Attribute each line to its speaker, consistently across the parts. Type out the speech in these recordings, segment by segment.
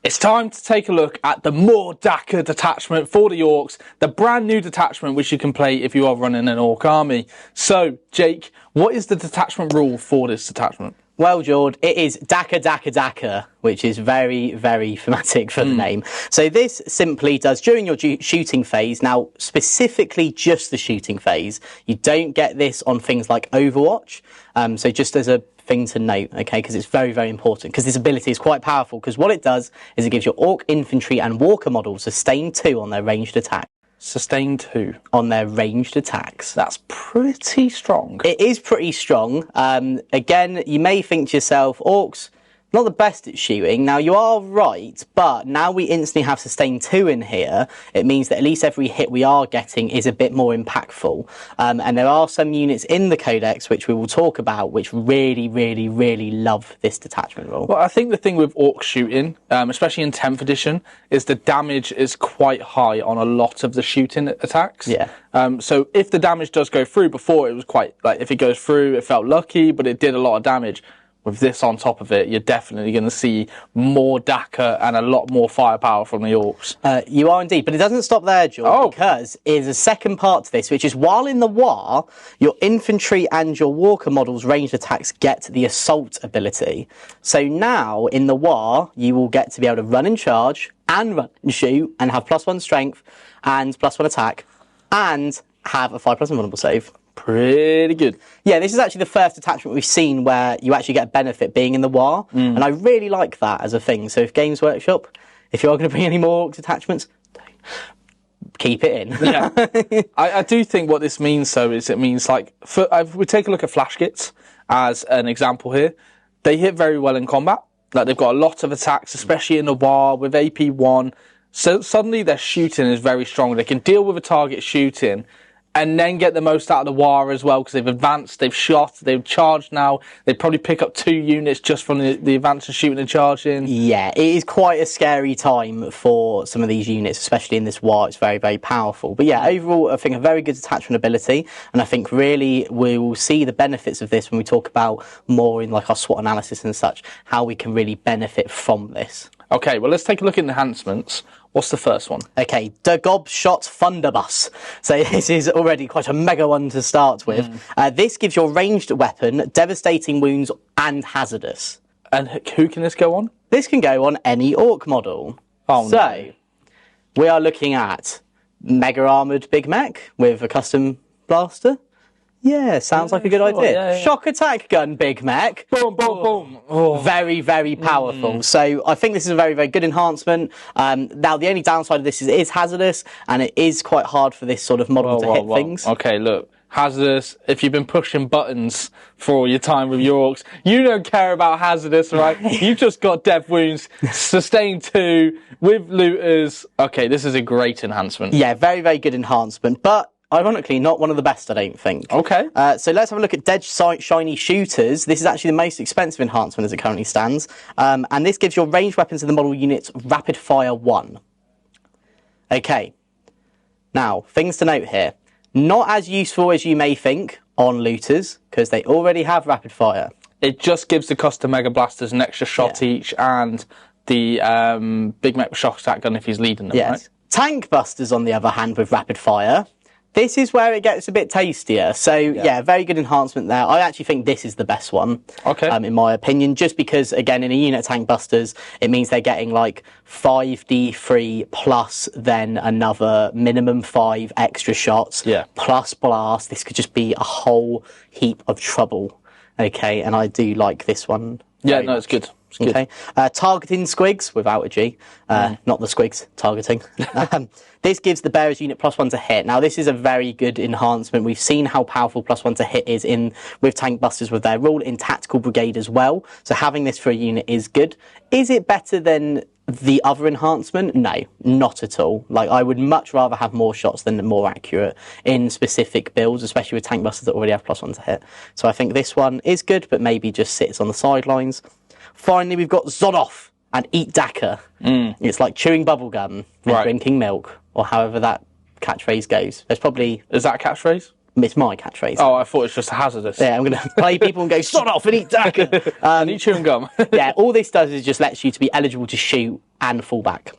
Speaker 1: It's time to take a look at the More Dakka Detachment for the Orks, the brand new detachment which you can play if you are running an Ork army. So, Jake, what is the detachment rule for this detachment?
Speaker 2: Well, Jord, it is Dakka Dakka Dakka, which is very, very thematic for the name. So this simply does, during your shooting phase, now specifically just the shooting phase, you don't get this on things like Overwatch, so just as a thing to note, okay, because it's very, very important, because this ability is quite powerful, because what it does is it gives your Ork infantry and Walker models sustain 2 on their ranged attack.
Speaker 1: Sustain 2
Speaker 2: on their ranged attacks.
Speaker 1: That's pretty strong.
Speaker 2: It is pretty strong. Again, you may think to yourself, Orks, not the best at shooting. Now, you are right, but now we instantly have sustain 2 in here. It means that at least every hit we are getting is a bit more impactful. And there are some units in the Codex, which we will talk about, which really, really, really love this detachment rule.
Speaker 1: Well, I think the thing with Orc shooting, especially in 10th edition, is the damage is quite high on a lot of the shooting attacks.
Speaker 2: Yeah.
Speaker 1: So if the damage does go through, before it was quite, like, if it goes through, it felt lucky, but it did a lot of damage. With this on top of it, you're definitely going to see more Dakka and a lot more firepower from the Orks.
Speaker 2: You are indeed, but it doesn't stop there, George, because there's a second part to this, which is while in the war, your infantry and your Walker models' ranged attacks get the assault ability. So now, in the war, you will get to be able to run and charge, and run and shoot, and have +1 strength, and +1 attack, and have a 5+ vulnerable save.
Speaker 1: Pretty good.
Speaker 2: Yeah, this is actually the first detachment we've seen where you actually get a benefit being in the war, and I really like that as a thing. So if Games Workshop, if you are going to bring any more detachments, keep it in.
Speaker 1: Yeah. I do think what this means, though, is it means, like, we take a look at flash kits as an example here. They hit very well in combat. Like, they've got a lot of attacks, especially in the war with AP1. So suddenly their shooting is very strong. They can deal with a target shooting and then get the most out of the war as well, because they've advanced, they've shot, they've charged now. They'd probably pick up 2 units just from the advance and shooting and charging.
Speaker 2: Yeah, it is quite a scary time for some of these units, especially in this war. It's very, very powerful. But yeah, overall, I think a very good detachment ability, and I think really we will see the benefits of this when we talk about more in like our SWOT analysis and such, how we can really benefit from this.
Speaker 1: Okay, well, let's take a look at enhancements. What's the first one?
Speaker 2: Okay, the Gobshot Thunderbus. So this is already quite a mega one to start with. This gives your ranged weapon devastating wounds and hazardous.
Speaker 1: And who can this go on?
Speaker 2: This can go on any Ork model.
Speaker 1: Oh,
Speaker 2: so,
Speaker 1: no.
Speaker 2: We are looking at Mega Armoured Big Mech with a custom blaster. Yeah, sounds like a good idea.
Speaker 1: Yeah.
Speaker 2: Shock attack gun, Big Mech.
Speaker 1: Boom, boom, boom. Oh.
Speaker 2: Very, very powerful. So I think this is a very, very good enhancement. Now, the only downside of this is it is hazardous, and it is quite hard for this sort of model to hit things.
Speaker 1: Okay, look. Hazardous, if you've been pushing buttons for all your time with your Orks, you don't care about hazardous, right? You've just got death wounds, sustain 2, with looters. Okay, this is a great enhancement.
Speaker 2: Yeah, very, very good enhancement. But ironically, not one of the best, I don't think.
Speaker 1: Okay.
Speaker 2: So let's have a look at Dead Shiny Shooters. This is actually the most expensive enhancement as it currently stands. And this gives your ranged weapons in the model unit Rapid Fire 1. Okay. Now, things to note here. Not as useful as you may think on looters, because they already have Rapid Fire.
Speaker 1: It just gives the custom Mega Blasters an extra shot each, and the Big Mech Shock Attack gun if he's leading them, right?
Speaker 2: Tank Busters, on the other hand, with Rapid Fire. This is where it gets a bit tastier. So, yeah, very good enhancement there. I actually think this is the best one, in my opinion, just because, again, in a unit Tank Busters, it means they're getting, like, 5d3 plus then another minimum 5 extra shots, plus blast. This could just be a whole heap of trouble, okay? And I do like this one.
Speaker 1: Yeah, no, it's good.
Speaker 2: Okay. Targeting squigs without a G, not the squigs, targeting. This gives the bearer's unit +1 to hit. Now, this is a very good enhancement. We've seen how powerful +1 to hit is with Tank Busters with their rule in Tactical Brigade as well. So having this for a unit is good. Is it better than the other enhancement? No, not at all. Like, I would much rather have more shots than more accurate in specific builds, especially with Tank Busters that already have +1 to hit. So I think this one is good, but maybe just sits on the sidelines. Finally, we've got Zodoff and Eat Dakka. It's like chewing bubblegum and drinking milk, or however that catchphrase goes. There's probably...
Speaker 1: Is that a catchphrase?
Speaker 2: It's my catchphrase.
Speaker 1: Oh, I thought it was just hazardous.
Speaker 2: Yeah, I'm going to play people and go, sod off and eat Dakka.
Speaker 1: And eat chewing gum.
Speaker 2: Yeah, all this does is just lets you to be eligible to shoot and fall back.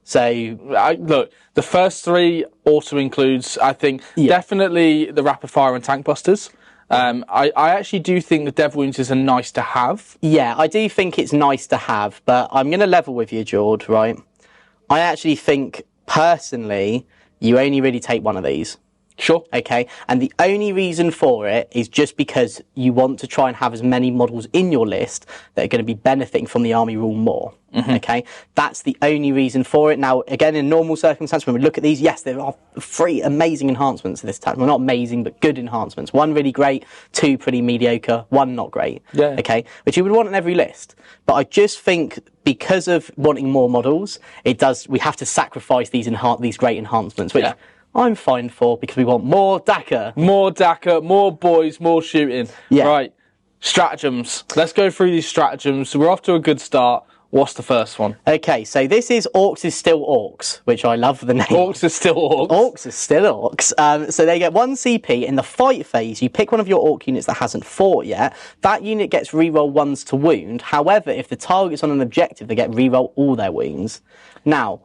Speaker 2: So,
Speaker 1: look, the first 3 also includes, I think, definitely the rapid fire and tank busters. I actually do think the Dev Wounds is a nice to have.
Speaker 2: Yeah, I do think it's nice to have, but I'm going to level with you, George, right? I actually think, personally, you only really take one of these.
Speaker 1: Sure.
Speaker 2: Okay, and the only reason for it is just because you want to try and have as many models in your list that are going to be benefiting from the army rule more. Okay, that's the only reason for it. Now, again, in normal circumstances, when we look at these, yes, there are 3 amazing enhancements to this attack. Well, not amazing, but good enhancements. 1 really great, 2 pretty mediocre, 1 not great.
Speaker 1: Yeah.
Speaker 2: Okay, which you would want in every list. But I just think because of wanting more models, we have to sacrifice these great enhancements, which I'm fine for, because we want more Dakka.
Speaker 1: More Dakka, more boys, more shooting.
Speaker 2: Yeah.
Speaker 1: Right. Stratagems. Let's go through these stratagems. We're off to a good start. What's the first one?
Speaker 2: Okay, so this is Orks is still Orks, which I love the name.
Speaker 1: Orks is still Orks.
Speaker 2: Orks is still Orks. So they get 1 CP. In the fight phase, you pick one of your Ork units that hasn't fought yet. That unit gets reroll 1s to wound. However, if the target's on an objective, they get reroll all their wounds. Now,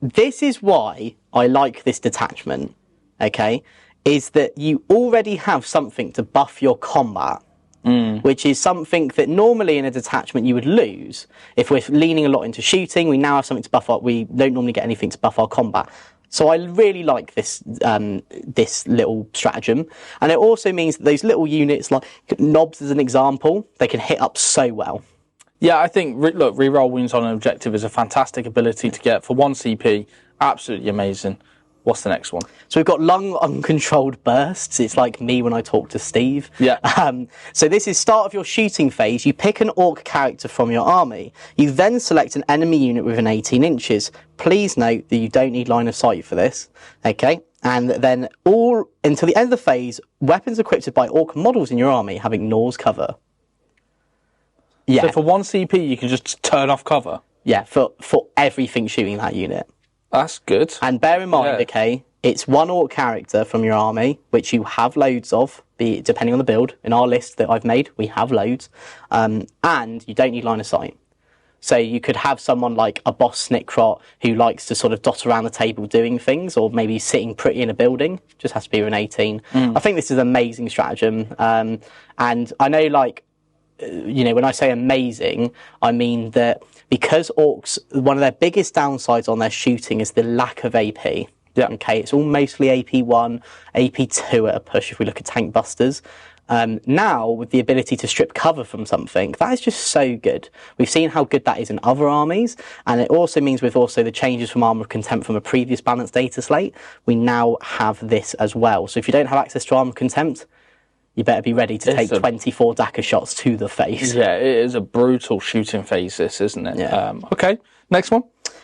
Speaker 2: this is why I like this detachment, okay, is that you already have something to buff your combat, which is something that normally in a detachment you would lose. If we're leaning a lot into shooting, we now have something to buff up. We don't normally get anything to buff our combat. So I really like this this little stratagem. And it also means that those little units, like knobs as an example, they can hit up so well.
Speaker 1: Yeah, I think, look, reroll wounds on an objective is a fantastic ability to get for 1 CP. Absolutely amazing. What's the next one?
Speaker 2: So we've got long uncontrolled bursts. It's like me when I talk to Steve.
Speaker 1: Yeah.
Speaker 2: So this is start of your shooting phase. You pick an Ork character from your army. You then select an enemy unit within 18 inches. Please note that you don't need line of sight for this. Okay. And then all until the end of the phase, weapons equipped by Ork models in your army have ignores cover. Yeah.
Speaker 1: So for 1 CP, you can just turn off cover?
Speaker 2: Yeah, for everything shooting that unit.
Speaker 1: That's good.
Speaker 2: And bear in mind, okay, it's 1 Ork character from your army, which you have loads of, depending on the build. In our list that I've made, we have loads. And you don't need line of sight. So you could have someone like a boss Snickrot who likes to sort of dot around the table doing things, or maybe sitting pretty in a building. Just has to be an 18. I think this is an amazing stratagem. And I know, like, you know, when I say amazing, I mean that because Orks, one of their biggest downsides on their shooting is the lack of AP.
Speaker 1: Yeah.
Speaker 2: Okay, it's all mostly AP1, AP2 at a push if we look at tank busters. Now, with the ability to strip cover from something, that is just so good. We've seen how good that is in other armies, and it also means with also the changes from Armour of Contempt from a previous balanced data slate, we now have this as well. So if you don't have access to Armour of Contempt, you better be ready to take 24 Dakka shots to the face.
Speaker 1: Yeah, it is a brutal shooting phase, this, isn't it?
Speaker 2: Yeah.
Speaker 1: Okay, next one.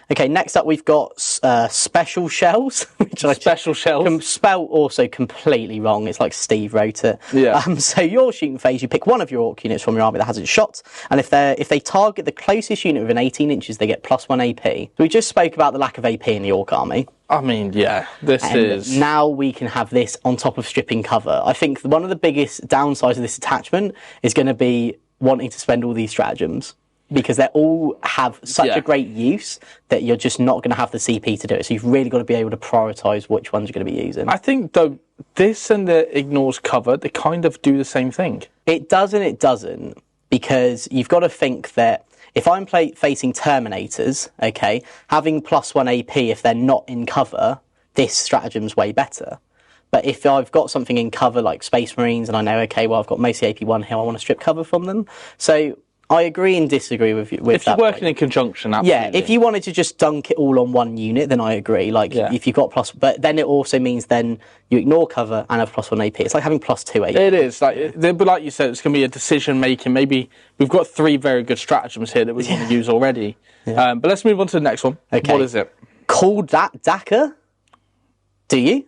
Speaker 2: Okay, next up we've got Special Shells, which
Speaker 1: Special Shells.
Speaker 2: Spelled also completely wrong. It's like Steve wrote it.
Speaker 1: Yeah.
Speaker 2: So your shooting phase, you pick one of your Ork units from your army that hasn't shot, and if they target the closest unit within 18 inches, they get +1 AP. So we just spoke about the lack of AP in the Ork army.
Speaker 1: I mean, yeah,
Speaker 2: Now we can have this on top of stripping cover. I think one of the biggest downsides of this attachment is going to be wanting to spend all these stratagems, because they all have such a great use that you're just not going to have the CP to do it. So you've really got to be able to prioritise which ones you're going to be using.
Speaker 1: I think, though, this and the ignores cover, they kind of do the same thing.
Speaker 2: It does and it doesn't, because you've got to think that if I'm facing Terminators, okay, having +1 AP if they're not in cover, this stratagem's way better. But if I've got something in cover like Space Marines and I know, okay, well, I've got mostly AP1 here, I want to strip cover from them. So I agree and disagree with you.
Speaker 1: If you're working in conjunction, absolutely.
Speaker 2: Yeah, if you wanted to just dunk it all on one unit, then I agree. Like, if you've got but then it also means then you ignore cover and have +1 AP. It's like having +2 AP.
Speaker 1: It is. But like you said, it's going to be a decision making. Maybe we've got 3 very good stratagems here that we want to use already. Yeah. But let's move on to the next one.
Speaker 2: Okay.
Speaker 1: What is it?
Speaker 2: Call that Dakka? Do you?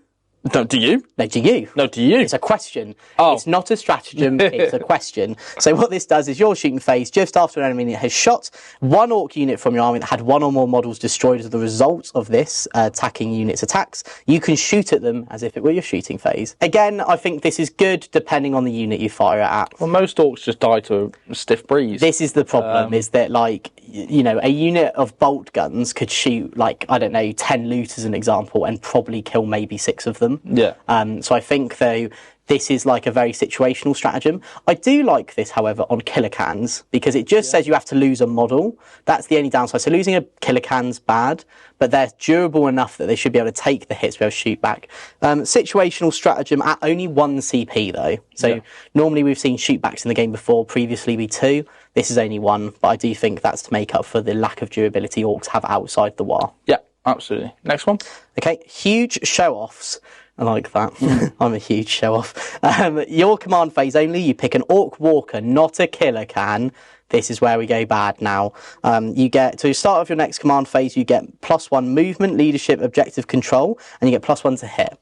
Speaker 1: No, do you?
Speaker 2: No, do you?
Speaker 1: No, do you?
Speaker 2: It's a question.
Speaker 1: Oh.
Speaker 2: It's not a stratagem, it's a question. So what this does is your shooting phase, just after an enemy unit has shot, one orc unit from your army that had one or more models destroyed as the result of this attacking unit's attacks, you can shoot at them as if it were your shooting phase. Again, I think this is good depending on the unit you fire it at.
Speaker 1: Well, most orcs just die to a stiff breeze.
Speaker 2: This is the problem, is that, like, you know, a unit of bolt guns could shoot, like, I don't know, 10 loot as an example, and probably kill maybe 6 of them.
Speaker 1: Yeah.
Speaker 2: So I think, though, this is like a very situational stratagem. I do like this, however, on killer cans, because it just says you have to lose a model. That's the only downside. So losing a killer can's bad, but they're durable enough that they should be able to take the hits, be able to shoot back. Situational stratagem at only 1 CP, though. So normally we've seen shootbacks in the game before, previously be 2. This is only 1, but I do think that's to make up for the lack of durability orcs have outside the war.
Speaker 1: Yeah, absolutely. Next one.
Speaker 2: Okay, huge show-offs. I like that. I'm a huge show-off. Your command phase only, you pick an Orc Walker, not a killer can. This is where we go bad now. You get, to start off your next command phase, you get +1 movement, leadership, objective control, and you get +1 to hit.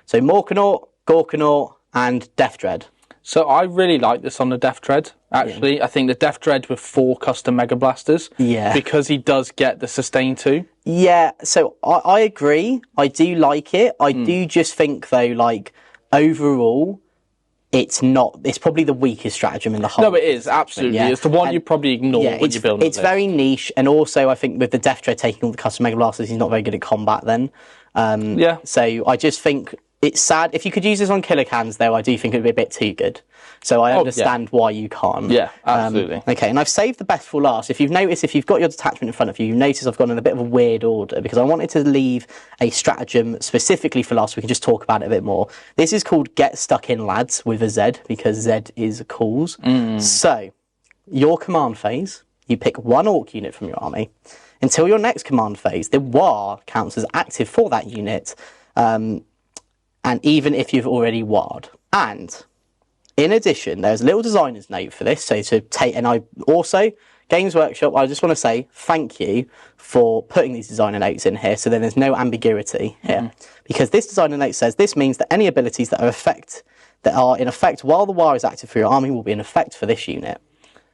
Speaker 2: So Morkanaut, Gorkanaut, and Death Dread.
Speaker 1: So I really like this on the Death Dread, actually. Yeah. I think the Death Dread with 4 custom Mega Blasters.
Speaker 2: Yeah.
Speaker 1: Because he does get the sustain too.
Speaker 2: Yeah, so I agree. I do like it. I do just think, though, like, overall, it's probably the weakest stratagem in the whole.
Speaker 1: No, it is, absolutely. Yeah. It's the one you probably ignore when you're building
Speaker 2: It's very niche, and also I think with the Death Dread taking all the custom Mega Blasters, he's not very good at combat then. So I just think it's sad. If you could use this on killer cans, though, I do think it would be a bit too good. So I understand why you can't.
Speaker 1: Yeah, absolutely.
Speaker 2: Okay, and I've saved the best for last. If you've noticed, if you've got your detachment in front of you, you've noticed I've gone in a bit of a weird order because I wanted to leave a stratagem specifically for last so we can just talk about it a bit more. This is called Get Stuck In Lads with a Z because Z is calls. So, your command phase, you pick 1 orc unit from your army. Until your next command phase, the war counts as active for that unit. And even if you've already warred. And in addition, there's a little designer's note for this. So to take, and I also, Games Workshop, I just want to say thank you for putting these designer notes in here. So then there's no ambiguity here. Because this designer note says this means that any abilities that are in effect while the war is active for your army will be in effect for this unit.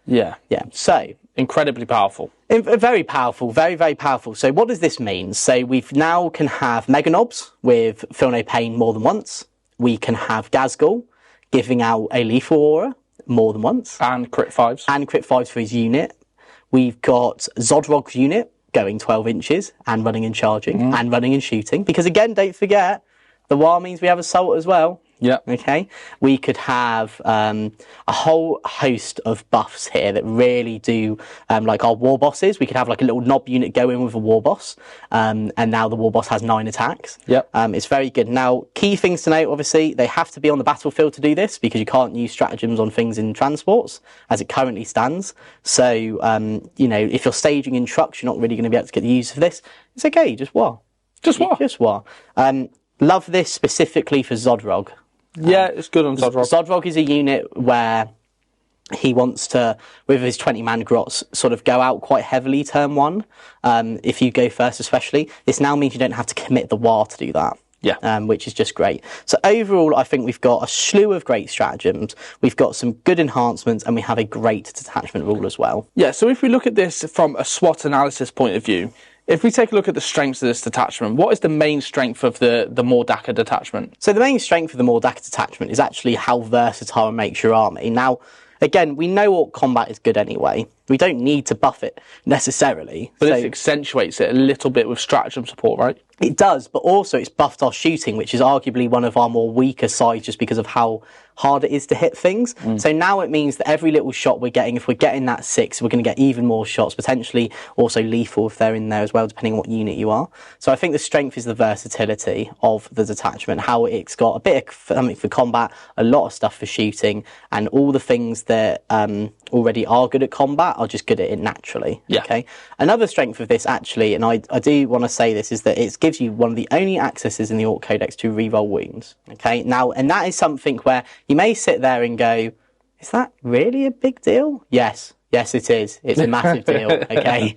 Speaker 1: Yeah.
Speaker 2: Yeah. So
Speaker 1: incredibly powerful.
Speaker 2: Very powerful, very, very powerful. So what does this mean? So we now can have Mega Knobs with Feel No Pain more than once. We can have Gazgul giving out a lethal aura more than once.
Speaker 1: And crit 5s.
Speaker 2: And crit 5s for his unit. We've got Zodrog's unit going 12 inches and running and charging and running and shooting. Because again, don't forget, the war means we have assault as well.
Speaker 1: Yeah.
Speaker 2: Okay. We could have a whole host of buffs here that really do, like our war bosses. We could have like a little knob unit go in with a war boss, and now the war boss has 9 attacks.
Speaker 1: Yep.
Speaker 2: It's very good. Now, key things to note, obviously, they have to be on the battlefield to do this because you can't use stratagems on things in transports as it currently stands. So, you know, if you're staging in trucks, you're not really going to be able to get the use of this. It's okay. Just war.
Speaker 1: Just war.
Speaker 2: Just war. Love this specifically for Zodrog.
Speaker 1: Yeah, it's good on Zodrog.
Speaker 2: Zodrog is a unit where he wants to, with his 20-man grots, sort of go out quite heavily turn 1. If you go first especially. This now means you don't have to commit the war to do that.
Speaker 1: Yeah.
Speaker 2: Which is just great. So overall, I think we've got a slew of great stratagems. We've got some good enhancements, and we have a great detachment rule as well.
Speaker 1: Yeah, so if we look at this from a SWOT analysis point of view, if we take a look at the strengths of this detachment, what is the main strength of the More Dakka detachment?
Speaker 2: So the main strength of the More Dakka detachment is actually how versatile it makes your army. Now, again, we know Orc combat is good anyway. We don't need to buff it necessarily.
Speaker 1: But it accentuates it a little bit with stratagem support, right?
Speaker 2: It does, but also it's buffed our shooting, which is arguably one of our more weaker sides just because of how hard it is to hit things. So now it means that every little shot we're getting, if we're getting that 6, we're going to get even more shots, potentially also lethal if they're in there as well, depending on what unit you are. So I think the strength is the versatility of the detachment, how it's got a bit of something for combat, a lot of stuff for shooting, and all the things that already are good at combat are just good at it naturally.
Speaker 1: Yeah.
Speaker 2: Okay. Another strength of this actually, and I do want to say this, is that it gives you one of the only accesses in the Orc Codex to reroll wounds. Okay. Now, and that is something where you may sit there and go, is that really a big deal? Yes. Yes, it is. It's a massive deal. Okay.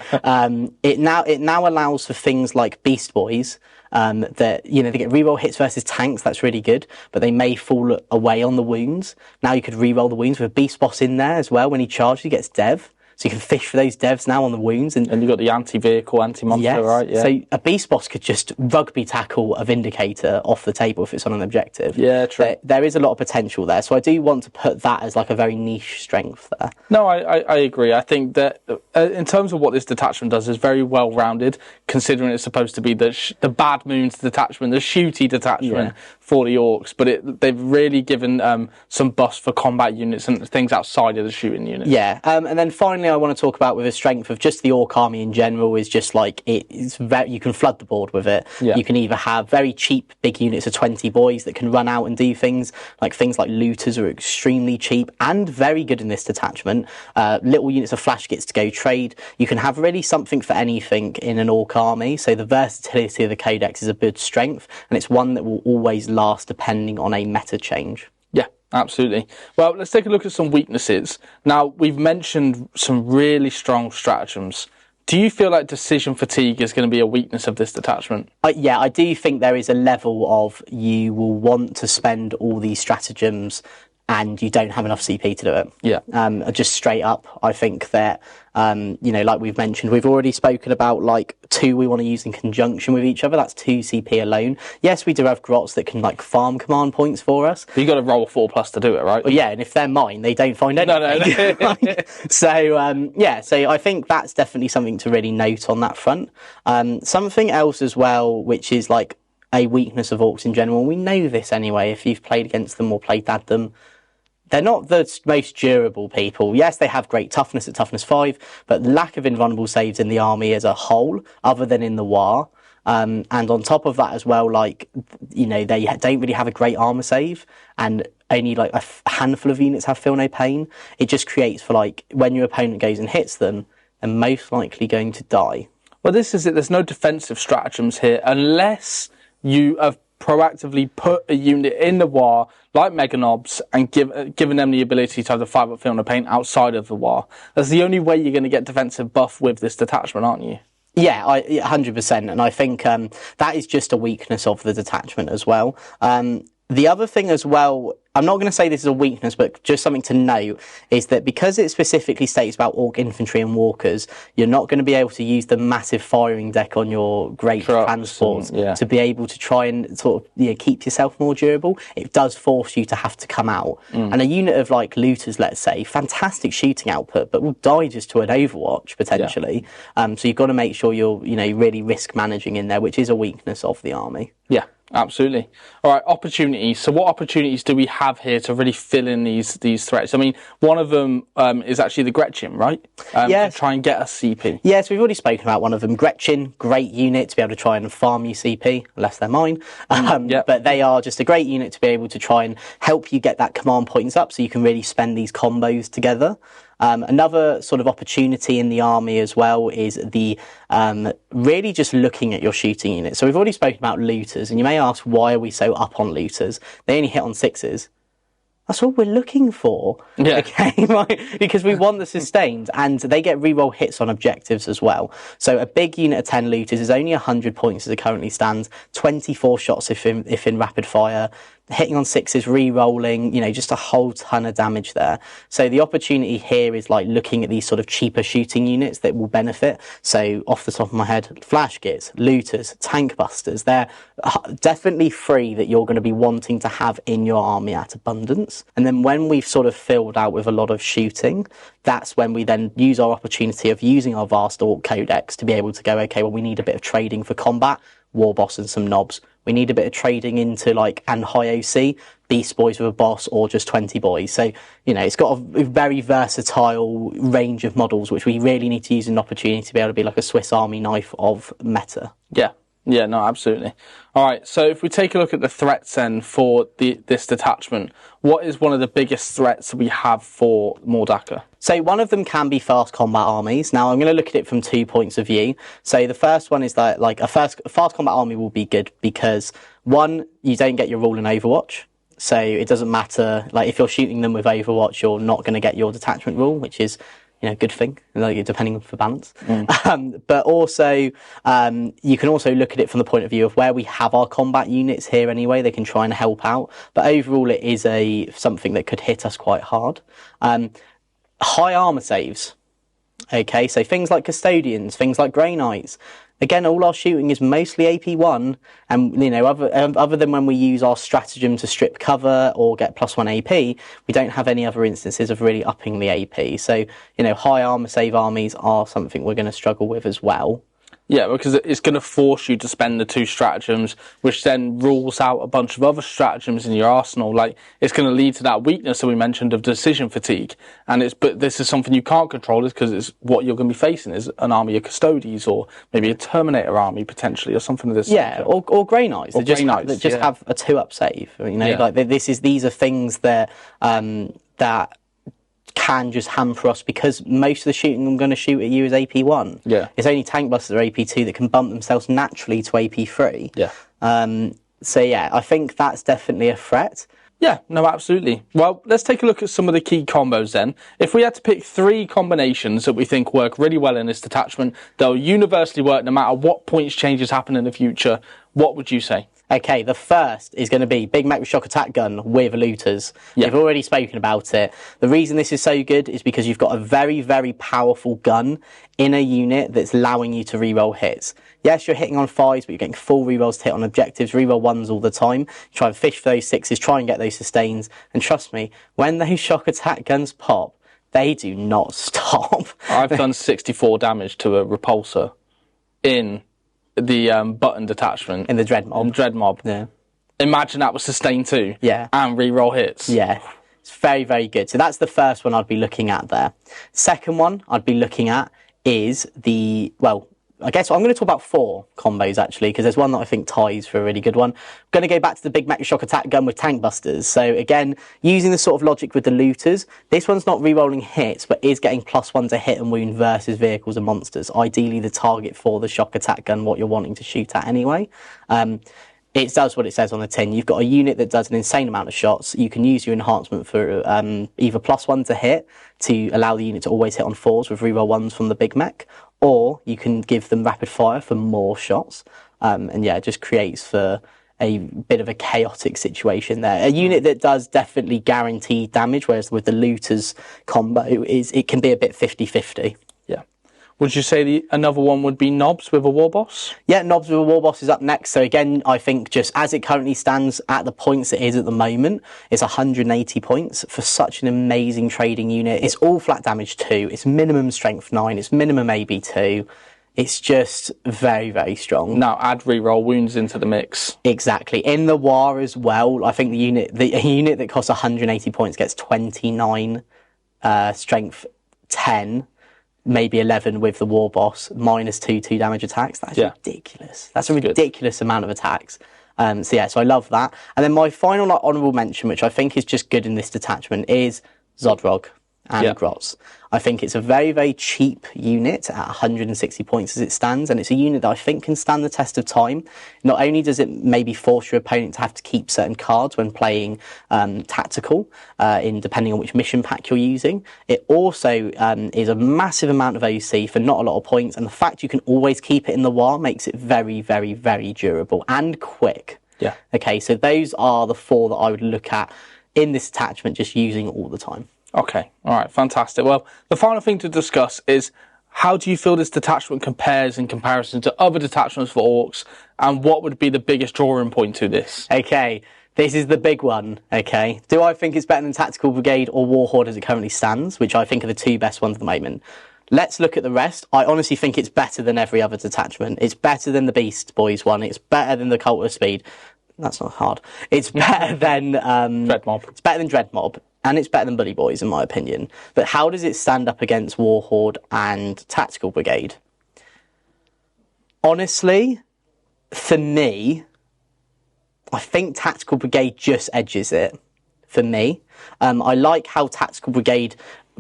Speaker 2: It now allows for things like Beast Boys. That they get reroll hits versus tanks. That's really good, but they may fall away on the wounds. Now you could reroll the wounds with a Beast Boss in there as well. When he charges, he gets Dev. So you can fish for those devs now on the wounds. And
Speaker 1: you've got the anti-vehicle, anti-monster,
Speaker 2: yes.
Speaker 1: right? Yeah.
Speaker 2: So a Beast Boss could just rugby tackle a Vindicator off the table if it's on an objective.
Speaker 1: Yeah, true.
Speaker 2: There is a lot of potential there. So I do want to put that as like a very niche strength there.
Speaker 1: No, I agree. I think that in terms of what this detachment does is very well-rounded, considering it's supposed to be the bad moons detachment, the shooty detachment for the Orks. But they've really given some buffs for combat units and things outside of the shooting units.
Speaker 2: Yeah, and then finally I want to talk about with the strength of just the Ork army in general is just like it's very, you can flood the board with it.
Speaker 1: Yeah.
Speaker 2: You can either have very cheap big units of 20 boys that can run out and do things like looters are extremely cheap and very good in this detachment. Little units of flash kits to go trade. You can have really something for anything in an Ork army. So the versatility of the codex is a good strength, and it's one that will always last depending on a meta change.
Speaker 1: Yeah, absolutely. Well, let's take a look at some weaknesses. Now, we've mentioned some really strong stratagems. Do you feel like decision fatigue is going to be a weakness of this detachment?
Speaker 2: Yeah, I do think there is a level of you will want to spend all these stratagems and you don't have enough CP to do it.
Speaker 1: Yeah.
Speaker 2: Just straight up, I think that, like we've mentioned, we've already spoken about like 2 we want to use in conjunction with each other. That's 2 CP alone. Yes, we do have grots that can like farm command points for us.
Speaker 1: But you got to roll a 4+ to do it, right?
Speaker 2: Well, yeah, and if they're mine, they don't find anything.
Speaker 1: No.
Speaker 2: So I think that's definitely something to really note on that front. Something else as well, which is like a weakness of Orks in general. We know this anyway, if you've played against them or played at them. They're not the most durable people. Yes, they have great toughness at toughness 5, but lack of invulnerable saves in the army as a whole, other than in the war. And on top of that as well, they don't really have a great armor save, and only like a handful of units have feel no pain. It just creates for like when your opponent goes and hits them, they're most likely going to die.
Speaker 1: Well, this is it. There's no defensive stratagems here unless you have proactively put a unit in the war like Mega Knobs and given them the ability to have the 5-up feel no pain outside of the war. That's the only way you're going to get defensive buff with this detachment, aren't you?
Speaker 2: Yeah, 100%. And I think that is just a weakness of the detachment as well. The other thing as well, I'm not going to say this is a weakness, but just something to note, is that because it specifically states about Ork infantry and walkers, you're not going to be able to use the massive firing deck on your great transports to be able to try and sort of keep yourself more durable. It does force you to have to come out. And a unit of like looters, let's say, fantastic shooting output, but will die just to an Overwatch potentially. So you've got to make sure you're really risk managing in there, which is a weakness of the army.
Speaker 1: Yeah. Absolutely. All right, opportunities. So what opportunities do we have here to really fill in these threats? I mean, one of them is actually the Gretchen, right?
Speaker 2: Yes.
Speaker 1: To try and get us CP.
Speaker 2: Yes, we've already spoken about one of them. Gretchen, great unit to be able to try and farm you CP, unless they're mine. But they are just a great unit to be able to try and help you get that command points up so you can really spend these combos together. Another sort of opportunity in the army as well is the really just looking at your shooting unit. So we've already spoken about looters, and you may ask, why are we so up on looters? They only hit on 6s. That's all we're looking for.
Speaker 1: Yeah.
Speaker 2: Okay, right? Because we want the sustained, and they get reroll hits on objectives as well. So a big unit of 10 looters is only 100 points as it currently stands, 24 shots if in rapid fire, hitting on 6s, re-rolling, just a whole ton of damage there. So the opportunity here is like looking at these sort of cheaper shooting units that will benefit. So off the top of my head, flash kits, looters, tank busters, they're definitely free that you're going to be wanting to have in your army at abundance. And then when we've sort of filled out with a lot of shooting, that's when we then use our opportunity of using our vast Ork codex to be able to go, okay, well, we need a bit of trading for combat, war boss and some knobs. We need a bit of trading into and high OC, Beast Boys with a boss, or just 20 boys. So, it's got a very versatile range of models, which we really need to use as an opportunity to be able to be like a Swiss Army knife of meta.
Speaker 1: Yeah, no, absolutely. All right, so if we take a look at the threats then for this detachment, what is one of the biggest threats we have for More Dakka?
Speaker 2: So one of them can be fast combat armies. Now I'm going to look at it from 2 points of view. So the first one is that a fast combat army will be good because, one, you don't get your rule in Overwatch. So it doesn't matter, if you're shooting them with Overwatch, you're not going to get your detachment rule, which is good thing, like, depending for balance. But also, you can also look at it from the point of view of where we have our combat units here anyway. They can try and help out. But overall, it is something that could hit us quite hard. High armor saves. Okay, so things like Custodians, things like Grey Knights. Again, all our shooting is mostly AP1, and other than when we use our stratagem to strip cover or get +1 AP, we don't have any other instances of really upping the AP. So, high armor save armies are something we're going to struggle with as well.
Speaker 1: Yeah, because it's going to force you to spend the 2 stratagems, which then rules out a bunch of other stratagems in your arsenal. Like, it's going to lead to that weakness that we mentioned of decision fatigue. But this is something you can't control, is because it's what you're going to be facing is an army of Custodians, or maybe a Terminator army potentially, or something of this.
Speaker 2: Yeah, or Grey Knights that just have a 2-up save. Like these are things that that can just hamper us, because most of the shooting I'm going to shoot at you is AP1.
Speaker 1: Yeah.
Speaker 2: It's only tank busters or AP2 that can bump themselves naturally to AP3.
Speaker 1: Yeah.
Speaker 2: So yeah, I think that's definitely a threat.
Speaker 1: Yeah, no, absolutely. Well, let's take a look at some of the key combos then. If we had to pick 3 combinations that we think work really well in this detachment, they'll universally work no matter what points changes happen in the future, what would you say?
Speaker 2: Okay, the first is going to be Big Mech with Shock Attack Gun with Looters. Yeah. We've already spoken about it. The reason this is so good is because you've got a very, very powerful gun in a unit that's allowing you to reroll hits. Yes, you're hitting on 5s, but you're getting full rerolls to hit on objectives, reroll 1s all the time. Try and fish for those 6s, try and get those sustains. And trust me, when those Shock Attack Guns pop, they do not stop.
Speaker 1: I've done 64 damage to a repulsor in the button detachment.
Speaker 2: In the Dread Mob.
Speaker 1: Dread Mob.
Speaker 2: Yeah.
Speaker 1: Imagine that was sustained too.
Speaker 2: Yeah.
Speaker 1: And reroll hits.
Speaker 2: Yeah. It's very, very good. So that's the first one I'd be looking at there. Second one I'd be looking at is I guess I'm going to talk about 4 combos actually, because there's one that I think ties for a really good one. I'm going to go back to the Big Mech Shock Attack Gun with Tank Busters. So again, using the sort of logic with the Looters, this one's not rerolling hits, but is getting +1 to hit and wound versus vehicles and monsters. Ideally, the target for the Shock Attack Gun, what you're wanting to shoot at anyway. It does what it says on the tin. You've got a unit that does an insane amount of shots. You can use your enhancement for either +1 to hit to allow the unit to always hit on 4s with reroll 1s from the Big Mech, or you can give them rapid fire for more shots. And yeah, it just creates for a bit of a chaotic situation there. A unit that does definitely guarantee damage, whereas with the Looters combo, it can be a bit 50-50.
Speaker 1: Yeah. Would you say another one would be Knobs with a War Boss?
Speaker 2: Yeah, Knobs with a War Boss is up next. So again, I think just as it currently stands at the points it is at the moment, it's 180 points for such an amazing trading unit. It's all flat damage 2. It's minimum strength 9. It's minimum AB 2. It's just very, very strong.
Speaker 1: Now add reroll wounds into the mix.
Speaker 2: Exactly. In the war as well, I think a unit that costs 180 points gets 29 strength 10. Maybe 11 with the War Boss, -2 damage attacks. That's ridiculous. That's a ridiculous amount of attacks. So I love that. And then my final honourable mention, which I think is just good in this detachment, is Zodrog and Grotz. I think it's a very, very cheap unit at 160 points as it stands, and it's a unit that I think can stand the test of time. Not only does it maybe force your opponent to have to keep certain cards when playing tactical, depending on which mission pack you're using, it also is a massive amount of OC for not a lot of points, and the fact you can always keep it in the war makes it very, very, very durable and quick.
Speaker 1: Yeah.
Speaker 2: Okay, so those are the 4 that I would look at in this attachment, just using all the time.
Speaker 1: Okay, all right, fantastic. Well, the final thing to discuss is how do you feel this detachment compares in comparison to other detachments for Orks, and what would be the biggest drawing point to this?
Speaker 2: Okay, this is the big one, okay? Do I think it's better than Tactical Brigade or Warhorde as it currently stands, which I think are the 2 best ones at the moment? Let's look at the rest. I honestly think it's better than every other detachment. It's better than the Beast Boys one. It's better than the Cult of Speed. That's not hard. It's better than...
Speaker 1: Dread Mob.
Speaker 2: It's better than Dread Mob. And it's better than Bully Boys, in my opinion. But how does it stand up against Warhorde and Tactical Brigade? Honestly, for me, I think Tactical Brigade just edges it, for me. I like how Tactical Brigade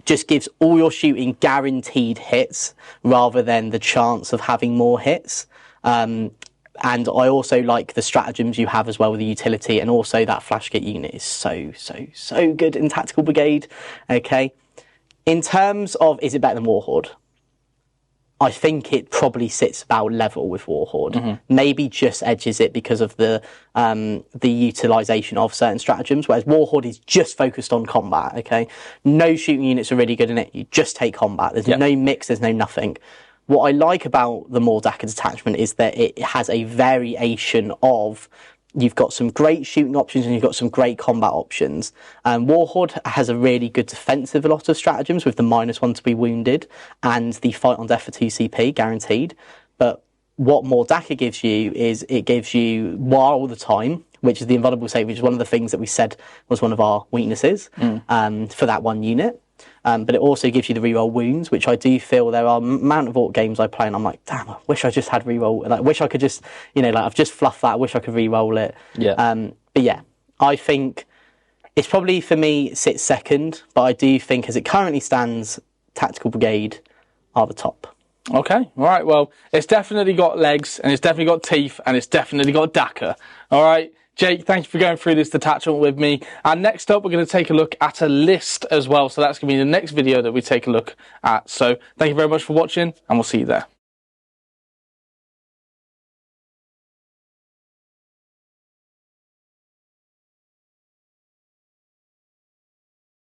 Speaker 2: just gives all your shooting guaranteed hits, rather than the chance of having more hits. And I also like the stratagems you have as well with the utility, and also that flash kit unit is so good in Tactical Brigade. Okay, In terms of, is it better than Warhorde? I think it probably sits about level with Warhorde. Maybe just edges it because of the utilisation of certain stratagems, whereas Warhorde is just focused on combat, okay? No shooting units are really good in it. You just take combat. There's no mix, there's no nothing. What I like about the More Dakka Detachment is that it has a variation of, you've got some great shooting options and you've got some great combat options. Warhorde has a really good defensive a lot of stratagems with the -1 to be wounded and the fight on death for 2 CP guaranteed. But what More Dakka gives you is it gives you while the time, which is the invulnerable save, which is one of the things that we said was one of our weaknesses for that one unit. But it also gives you the reroll wounds, which I do feel there are amount of Orc games I play and I'm like, damn, I wish I just had reroll. Like, I wish I could just, I've just fluffed that. I wish I could reroll it.
Speaker 1: Yeah.
Speaker 2: But yeah, I think it's probably for me sits second, but I do think as it currently stands, Tactical Brigade are the top.
Speaker 1: Okay, all right. Well, it's definitely got legs and it's definitely got teeth and it's definitely got Dakka. All right. Jake, thank you for going through this detachment with me. And next up, we're going to take a look at a list as well. So that's going to be the next video that we take a look at. So thank you very much for watching and we'll see you there.